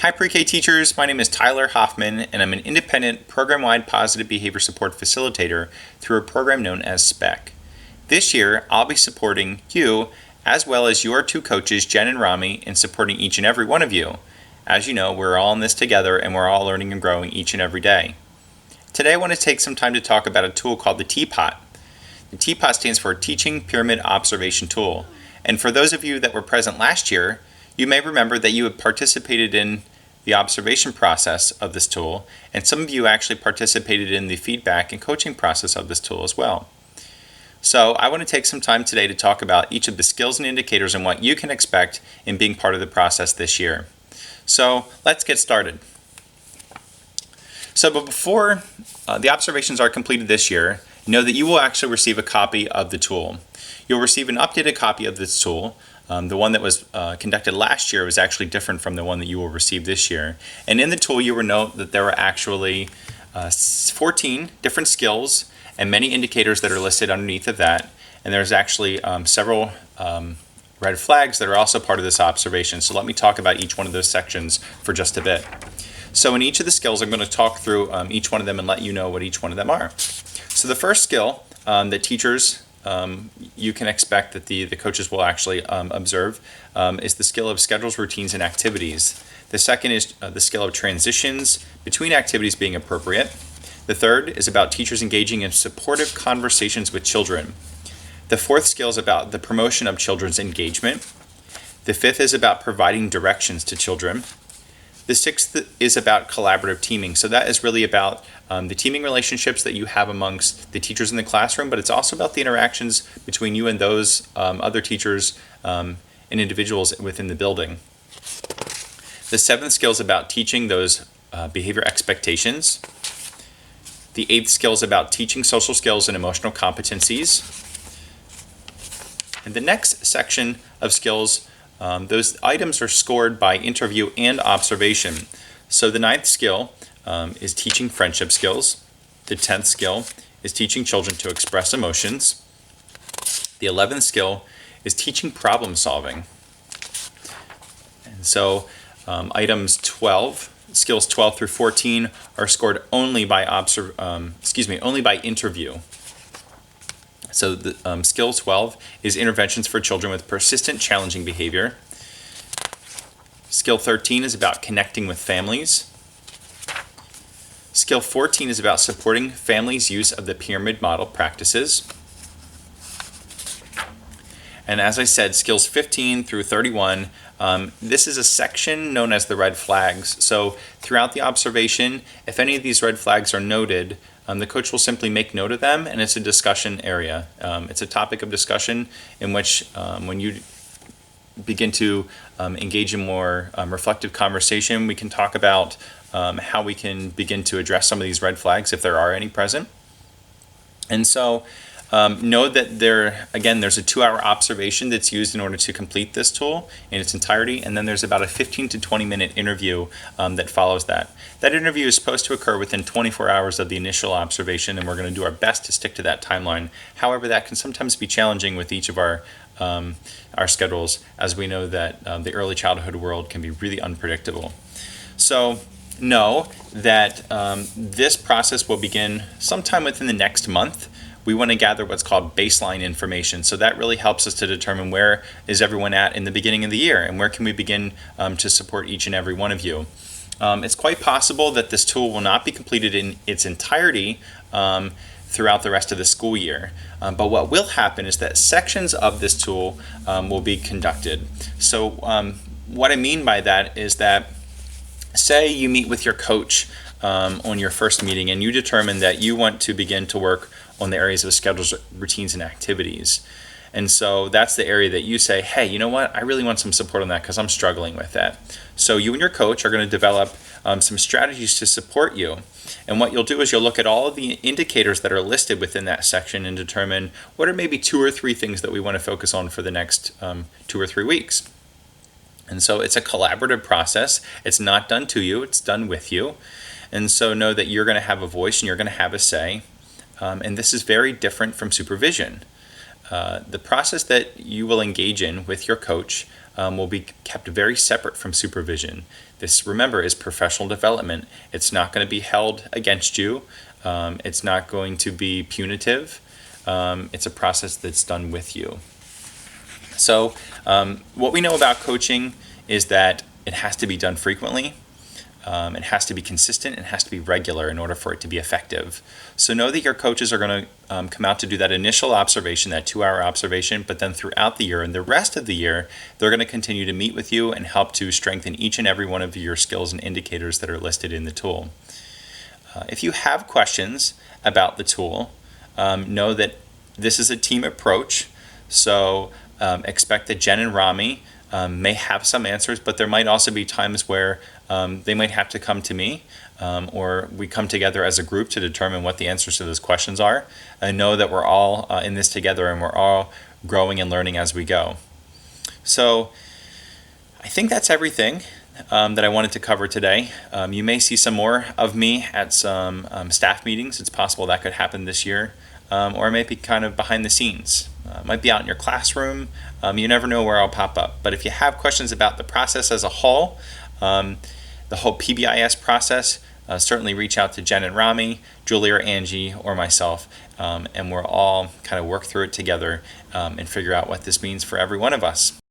Hi Pre-K teachers, my name is Tyler Hoffman and I'm an independent program-wide positive behavior support facilitator through a program known as SPEC. This year, I'll be supporting you as well as your two coaches, Jen and Rami, in supporting each and every one of you. As you know, we're all in this together and we're all learning and growing each and every day. Today I want to take some time to talk about a tool called the TPOT. The TPOT stands for Teaching Pyramid Observation Tool. And for those of you that were present last year, you may remember that you had participated in the observation process of this tool, and some of you actually participated in the feedback and coaching process of this tool as well. So I want to take some time today to talk about each of the skills and indicators and what you can expect in being part of the process this year. So let's get started. But before the observations are completed this year, know that you will actually receive a copy of the tool. You'll receive an updated copy of this tool. The one that was conducted last year was actually different from the one that you will receive this year. And in the tool, you will note that there were actually 14 different skills and many indicators that are listed underneath of that. And there's actually several red flags that are also part of this observation. So let me talk about each one of those sections for just a bit. So in each of the skills, I'm going to talk through each one of them and let you know what each one of them are. So the first skill that teachers you can expect that the coaches will actually observe is the skill of schedules, routines, and activities. The second is the skill of transitions between activities being appropriate. The third is about teachers engaging in supportive conversations with children. The fourth skill is about the promotion of children's engagement. The fifth is about providing directions to children. The sixth is about collaborative teaming. So that is really about the teaming relationships that you have amongst the teachers in the classroom, but it's also about the interactions between you and those other teachers and individuals within the building. The seventh skill is about teaching those behavior expectations. The eighth skill is about teaching social skills and emotional competencies. And the next section of skills, those items are scored by interview and observation. So the ninth skill is teaching friendship skills. The 10th skill is teaching children to express emotions. The 11th skill is teaching problem solving. And so skills 12 through 14 are scored only by interview. So the skill 12 is interventions for children with persistent challenging behavior. Skill 13 is about connecting with families. Skill 14 is about supporting families' use of the pyramid model practices. And as I said, skills 15 through 31, this is a section known as the red flags. So throughout the observation, if any of these red flags are noted, the coach will simply make note of them, and it's a discussion area. It's a topic of discussion in which when you begin to engage in more reflective conversation, we can talk about how we can begin to address some of these red flags if there are any present. And so know that there's a 2-hour observation that's used in order to complete this tool in its entirety, and then there's about a 15 to 20 minute interview that follows that. That interview is supposed to occur within 24 hours of the initial observation, and we're going to do our best to stick to that timeline. However, that can sometimes be challenging with each of our schedules, as we know that the early childhood world can be really unpredictable. So know that this process will begin sometime within the next month. We want to gather what's called baseline information. So that really helps us to determine where is everyone at in the beginning of the year and where can we begin to support each and every one of you. It's quite possible that this tool will not be completed in its entirety throughout the rest of the school year. But what will happen is that sections of this tool will be conducted. So what I mean by that is that say you meet with your coach on your first meeting and you determine that you want to begin to work on the areas of schedules, routines, and activities. And so that's the area that you say, hey, you know what? I really want some support on that because I'm struggling with that. So you and your coach are going to develop some strategies to support you. And what you'll do is you'll look at all of the indicators that are listed within that section and determine what are maybe 2 or 3 things that we want to focus on for the next 2 or 3 weeks. And so it's a collaborative process. It's not done to you, it's done with you. And so know that you're going to have a voice and you're going to have a say. And this is very different from supervision. The process that you will engage in with your coach will be kept very separate from supervision. This, remember, is professional development. It's not going to be held against you. It's not going to be punitive. It's a process that's done with you. So what we know about coaching is that it has to be done frequently. It has to be consistent. It has to be regular in order for it to be effective. So know that your coaches are going to come out to do that initial observation, that 2-hour observation, but then throughout the year and the rest of the year, they're going to continue to meet with you and help to strengthen each and every one of your skills and indicators that are listed in the tool. If you have questions about the tool, know that this is a team approach. So expect that Jen and Rami may have some answers, but there might also be times where they might have to come to me, or we come together as a group to determine what the answers to those questions are. And know that we're all in this together and we're all growing and learning as we go. So I think that's everything that I wanted to cover today. You may see some more of me at some staff meetings. It's possible that could happen this year, or it may be kind of behind the scenes. Might be out in your classroom. You never know where I'll pop up. But if you have questions about the process as a whole, the whole PBIS process, certainly reach out to Jen and Rami, Julie or Angie, or myself, and we'll all kind of work through it together and figure out what this means for every one of us.